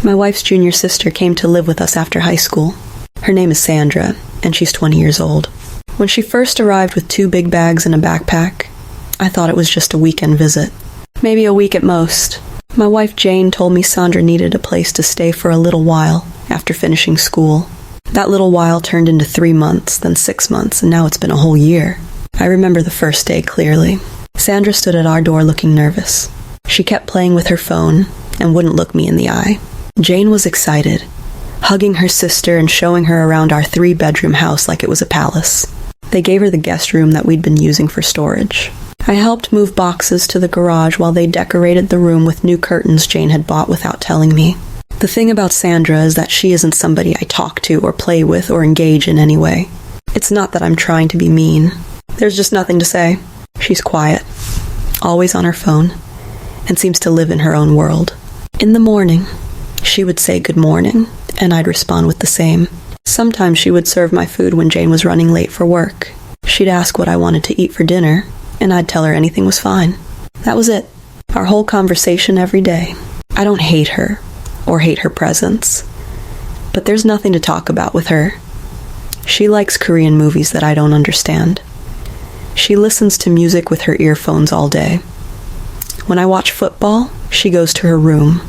My wife's junior sister came to live with us after high school. Her name is Sandra, and she's 20 years old. When she first arrived with 2 big bags and a backpack, I thought it was just a weekend visit. Maybe a week at most. My wife Jane told me Sandra needed a place to stay for a little while after finishing school. That little while turned into 3 months, then 6 months, and now it's been a whole year. I remember the first day clearly. Sandra stood at our door looking nervous. She kept playing with her phone and wouldn't look me in the eye. Jane was excited, hugging her sister and showing her around our 3-bedroom house like it was a palace. They gave her the guest room that we'd been using for storage. I helped move boxes to the garage while they decorated the room with new curtains Jane had bought without telling me. The thing about Sandra is that she isn't somebody I talk to or play with or engage in any way. It's not that I'm trying to be mean. There's just nothing to say. She's quiet, always on her phone, and seems to live in her own world. In the morning, she would say good morning, and I'd respond with the same. Sometimes she would serve my food when Jane was running late for work. She'd ask what I wanted to eat for dinner, and I'd tell her anything was fine. That was it. Our whole conversation every day. I don't hate her, or hate her presence, but there's nothing to talk about with her. She likes Korean movies that I don't understand. She listens to music with her earphones all day. When I watch football, she goes to her room.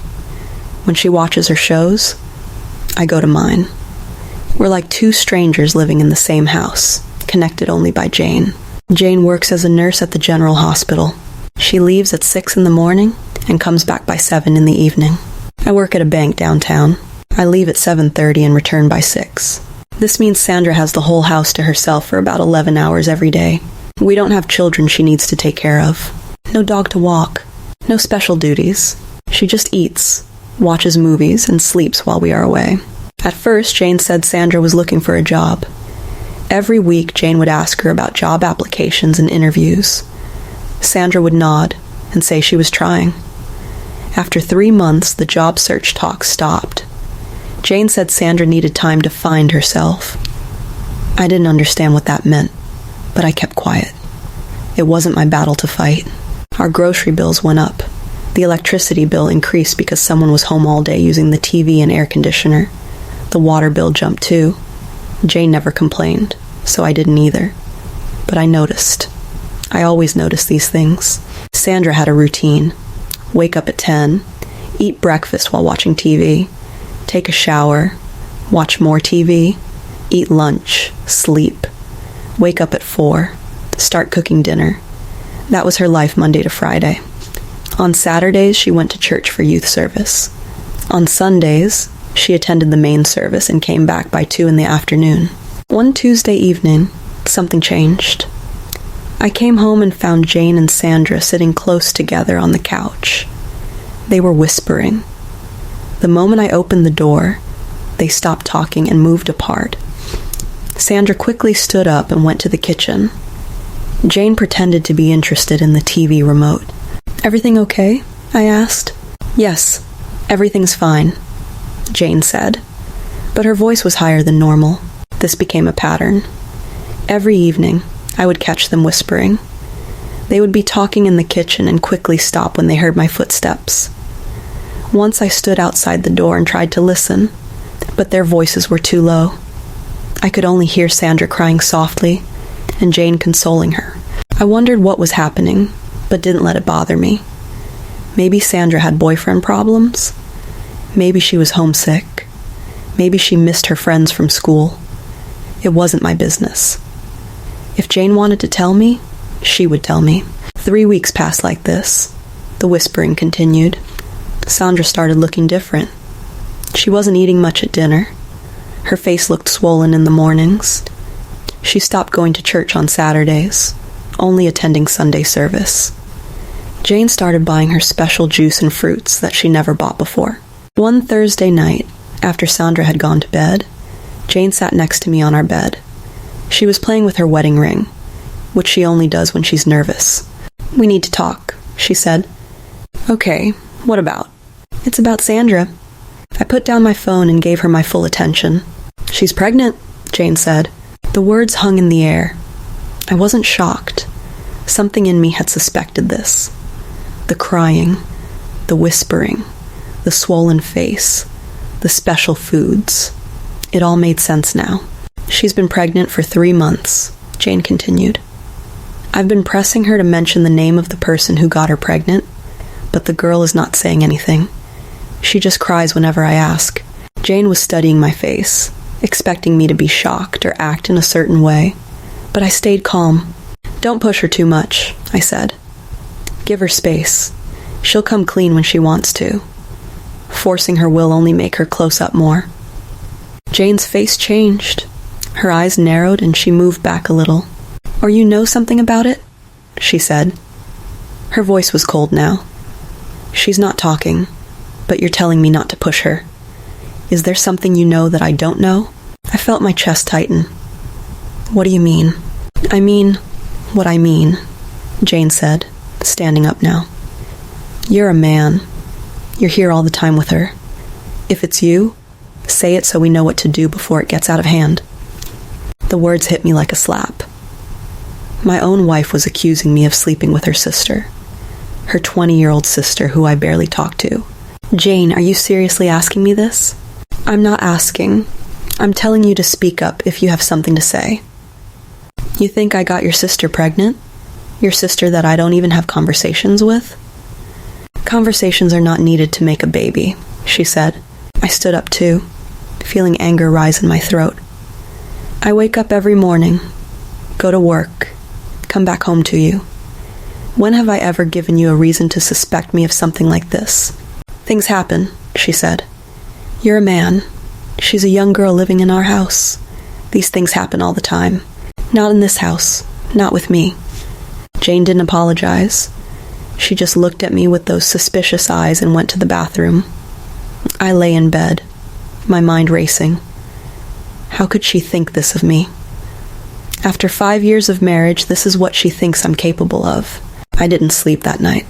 When she watches her shows, I go to mine. We're like 2 strangers living in the same house, connected only by Jane. Jane works as a nurse at the general hospital. She leaves at 6 in the morning and comes back by 7 in the evening. I work at a bank downtown. I leave at 7:30 and return by 6. This means Sandra has the whole house to herself for about 11 hours every day. We don't have children she needs to take care of. No dog to walk. No special duties. She just eats, watches movies, and sleeps while we are away. At first, Jane said Sandra was looking for a job. Every week, Jane would ask her about job applications and interviews. Sandra would nod and say she was trying. After 3 months, the job search talk stopped. Jane said Sandra needed time to find herself. I didn't understand what that meant, but I kept quiet. It wasn't my battle to fight. Our grocery bills went up. The electricity bill increased because someone was home all day using the TV and air conditioner. The water bill jumped too. Jane never complained, so I didn't either. But I noticed. I always notice these things. Sandra had a routine. Wake up at 10, eat breakfast while watching TV, take a shower, watch more TV, eat lunch, sleep, wake up at 4, start cooking dinner. That was her life Monday to Friday. On Saturdays, she went to church for youth service. On Sundays, she attended the main service and came back by 2 in the afternoon. One Tuesday evening, something changed. I came home and found Jane and Sandra sitting close together on the couch. They were whispering. The moment I opened the door, they stopped talking and moved apart. Sandra quickly stood up and went to the kitchen. Jane pretended to be interested in the TV remote. "Everything okay?" I asked. "Yes, everything's fine," Jane said, but her voice was higher than normal. This became a pattern. Every evening, I would catch them whispering. They would be talking in the kitchen and quickly stop when they heard my footsteps. Once I stood outside the door and tried to listen, but their voices were too low. I could only hear Sandra crying softly and Jane consoling her. I wondered what was happening, but didn't let it bother me. Maybe Sandra had boyfriend problems. Maybe she was homesick. Maybe she missed her friends from school. It wasn't my business. If Jane wanted to tell me, she would tell me. 3 weeks passed like this. The whispering continued. Sandra started looking different. She wasn't eating much at dinner. Her face looked swollen in the mornings. She stopped going to church on Saturdays, only attending Sunday service. Jane started buying her special juice and fruits that she never bought before. One Thursday night, after Sandra had gone to bed, Jane sat next to me on our bed. She was playing with her wedding ring, which she only does when she's nervous. "We need to talk," she said. "Okay, what about?" "It's about Sandra." I put down my phone and gave her my full attention. "She's pregnant," Jane said. The words hung in the air. I wasn't shocked. Something in me had suspected this. The crying, the whispering, the swollen face. the special foods. It all made sense now. She's been pregnant for 3 months, Jane continued. I've been pressing her to mention the name of the person who got her pregnant, but the girl is not saying anything. She just cries whenever I ask. Jane was studying my face, expecting me to be shocked or act in a certain way, but I stayed calm. Don't push her too much, I said. Give her space. She'll come clean when she wants to. Forcing her will only make her close up more. Jane's face changed. Her eyes narrowed and she moved back a little. Or you know something about it? She said. Her voice was cold now. She's not talking, but you're telling me not to push her. Is there something you know that I don't know? I felt my chest tighten. What do you mean? I mean what I mean, Jane said, standing up now. You're a man. You're here all the time with her. If it's you, say it so we know what to do before it gets out of hand. The words hit me like a slap. My own wife was accusing me of sleeping with her sister. Her 20-year-old sister who I barely talk to. Jane, are you seriously asking me this? I'm not asking. I'm telling you to speak up if you have something to say. You think I got your sister pregnant? Your sister that I don't even have conversations with? Conversations are not needed to make a baby, she said. I stood up too, feeling anger rise in my throat. I wake up every morning, go to work, come back home to you. When have I ever given you a reason to suspect me of something like this? Things happen, she said. You're a man. She's a young girl living in our house. These things happen all the time. Not in this house. Not with me. Jane didn't apologize. She just looked at me with those suspicious eyes and went to the bathroom. I lay in bed, my mind racing. How could she think this of me? After 5 years of marriage, this is what she thinks I'm capable of. I didn't sleep that night.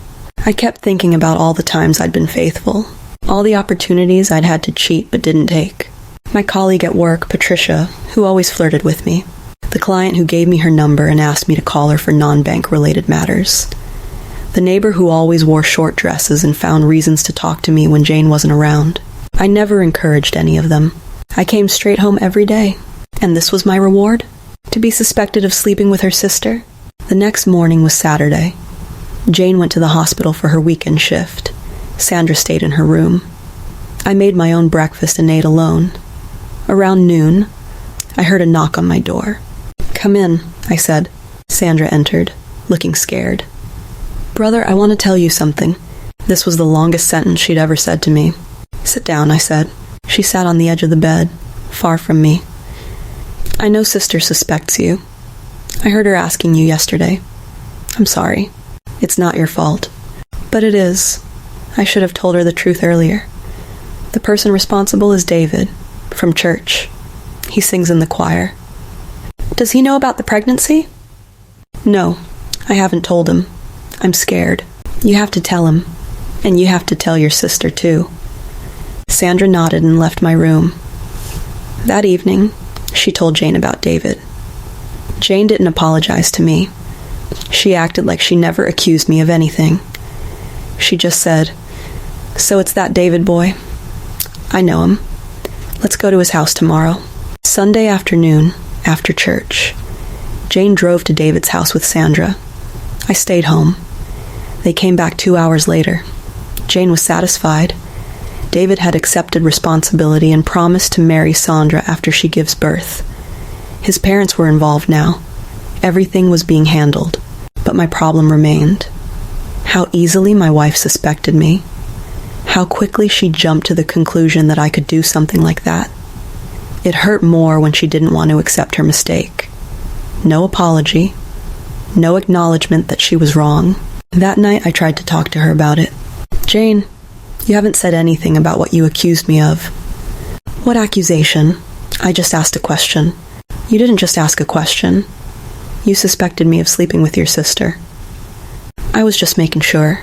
I kept thinking about all the times I'd been faithful, all the opportunities I'd had to cheat but didn't take. My colleague at work, Patricia, who always flirted with me. The client who gave me her number and asked me to call her for non-bank related matters. The neighbor who always wore short dresses and found reasons to talk to me when Jane wasn't around. I never encouraged any of them. I came straight home every day. And this was my reward? To be suspected of sleeping with her sister? The next morning was Saturday. Jane went to the hospital for her weekend shift. Sandra stayed in her room. I made my own breakfast and ate alone. Around noon, I heard a knock on my door. Come in, I said. Sandra entered, looking scared. Brother, I want to tell you something. This was the longest sentence she'd ever said to me. Sit down, I said. She sat on the edge of the bed, far from me. I know Sister suspects you. I heard her asking you yesterday. I'm sorry. It's not your fault. But it is. I should have told her the truth earlier. The person responsible is David, from church. He sings in the choir. Does he know about the pregnancy? No, I haven't told him. I'm scared. You have to tell him. And you have to tell your sister, too. Sandra nodded and left my room. That evening, she told Jane about David. Jane didn't apologize to me. She acted like she never accused me of anything. She just said, So it's that David boy? I know him. Let's go to his house tomorrow. Sunday afternoon, after church, Jane drove to David's house with Sandra. I stayed home. They came back 2 hours later. Jane was satisfied. David had accepted responsibility and promised to marry Sandra after she gives birth. His parents were involved now. Everything was being handled, but my problem remained. How easily my wife suspected me. How quickly she jumped to the conclusion that I could do something like that. It hurt more when she didn't want to accept her mistake. No apology. No acknowledgement that she was wrong. That night I tried to talk to her about it. Jane, you haven't said anything about what you accused me of. What accusation? I just asked a question. You didn't just ask a question. You suspected me of sleeping with your sister. I was just making sure.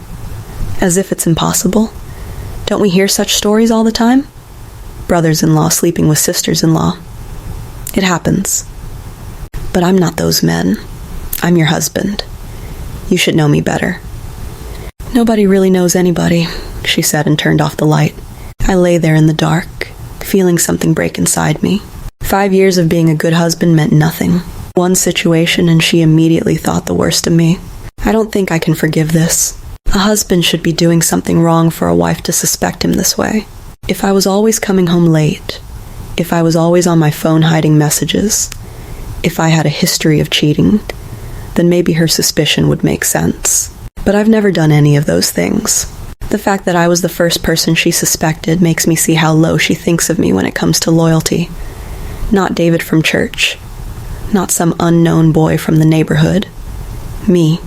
As if it's impossible. Don't we hear such stories all the time? Brothers-in-law sleeping with sisters-in-law. It happens. But I'm not those men. I'm your husband. You should know me better. Nobody really knows anybody, she said and turned off the light. I lay there in the dark, feeling something break inside me. 5 years of being a good husband meant nothing. One situation and she immediately thought the worst of me. I don't think I can forgive this. A husband should be doing something wrong for a wife to suspect him this way. If I was always coming home late, if I was always on my phone hiding messages, if I had a history of cheating, then maybe her suspicion would make sense. But I've never done any of those things. The fact that I was the first person she suspected makes me see how low she thinks of me when it comes to loyalty. Not David from church. Not some unknown boy from the neighborhood. Me.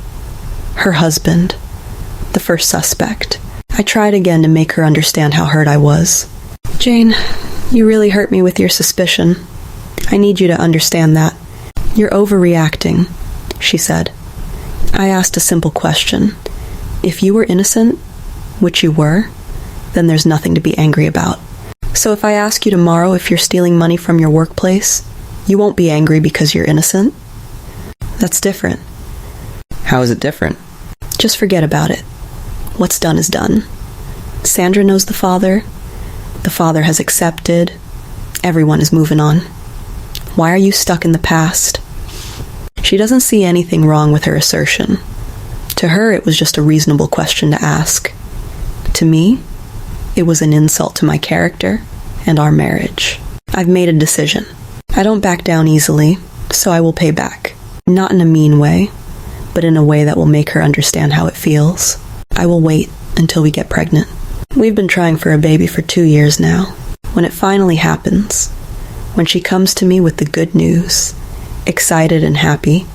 Her husband. The first suspect. I tried again to make her understand how hurt I was. Jane, you really hurt me with your suspicion. I need you to understand that. You're overreacting, she said. I asked a simple question. If you were innocent, which you were, then there's nothing to be angry about. So if I ask you tomorrow if you're stealing money from your workplace, you won't be angry because you're innocent? That's different. How is it different? Just forget about it. What's done is done. Sandra knows the father. The father has accepted. Everyone is moving on. Why are you stuck in the past? She doesn't see anything wrong with her assertion. To her, it was just a reasonable question to ask. To me, it was an insult to my character and our marriage. I've made a decision. I don't back down easily, so I will pay back. Not in a mean way, but in a way that will make her understand how it feels. I will wait until we get pregnant. We've been trying for a baby for 2 years now. When it finally happens, when she comes to me with the good news, excited and happy,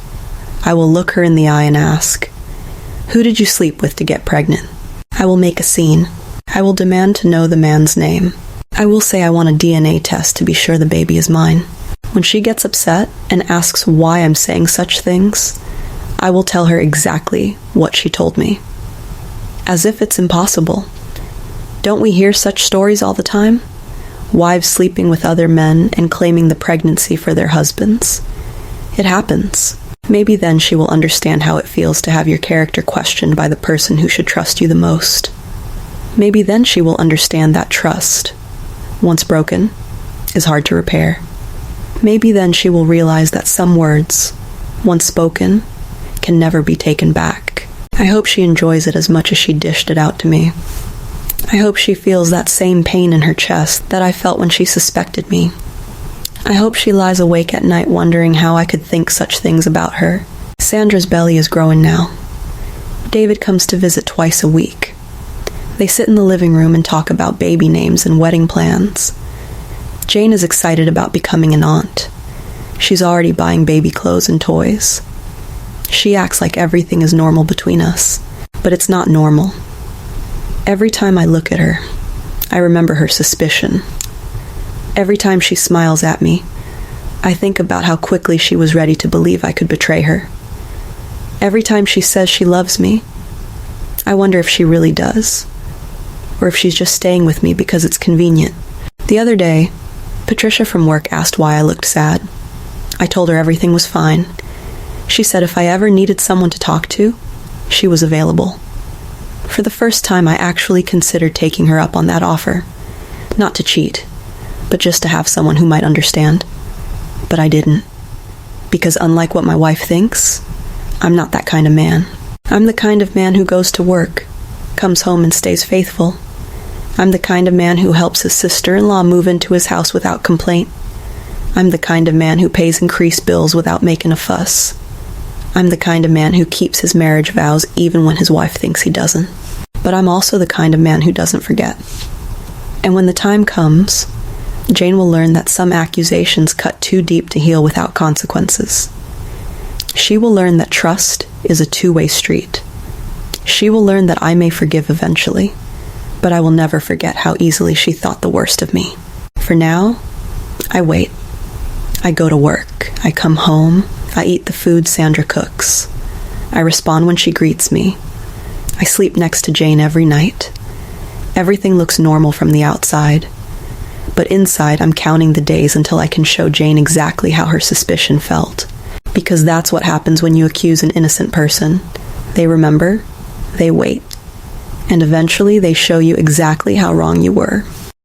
I will look her in the eye and ask, "Who did you sleep with to get pregnant?" I will make a scene. I will demand to know the man's name. I will say I want a DNA test to be sure the baby is mine. When she gets upset and asks why I'm saying such things, I will tell her exactly what she told me. As if it's impossible. Don't we hear such stories all the time? Wives sleeping with other men and claiming the pregnancy for their husbands. It happens. Maybe then she will understand how it feels to have your character questioned by the person who should trust you the most. Maybe then she will understand that trust, once broken, is hard to repair. Maybe then she will realize that some words, once spoken, can never be taken back. I hope she enjoys it as much as she dished it out to me. I hope she feels that same pain in her chest that I felt when she suspected me. I hope she lies awake at night wondering how I could think such things about her. Sandra's belly is growing now. David comes to visit twice a week. They sit in the living room and talk about baby names and wedding plans. Jane is excited about becoming an aunt. She's already buying baby clothes and toys. She acts like everything is normal between us, but it's not normal. Every time I look at her, I remember her suspicion. Every time she smiles at me, I think about how quickly she was ready to believe I could betray her. Every time she says she loves me, I wonder if she really does, or if she's just staying with me because it's convenient. The other day, Patricia from work asked why I looked sad. I told her everything was fine. She said if I ever needed someone to talk to, she was available. For the first time, I actually considered taking her up on that offer. Not to cheat, but just to have someone who might understand. But I didn't. Because unlike what my wife thinks, I'm not that kind of man. I'm the kind of man who goes to work, comes home and stays faithful. I'm the kind of man who helps his sister-in-law move into his house without complaint. I'm the kind of man who pays increased bills without making a fuss. I'm the kind of man who keeps his marriage vows even when his wife thinks he doesn't. But I'm also the kind of man who doesn't forget. And when the time comes, Jane will learn that some accusations cut too deep to heal without consequences. She will learn that trust is a two-way street. She will learn that I may forgive eventually, but I will never forget how easily she thought the worst of me. For now, I wait. I go to work. I come home. I eat the food Sandra cooks. I respond when she greets me. I sleep next to Jane every night. Everything looks normal from the outside. But inside, I'm counting the days until I can show Jane exactly how her suspicion felt. Because that's what happens when you accuse an innocent person. They remember, they wait, and eventually they show you exactly how wrong you were.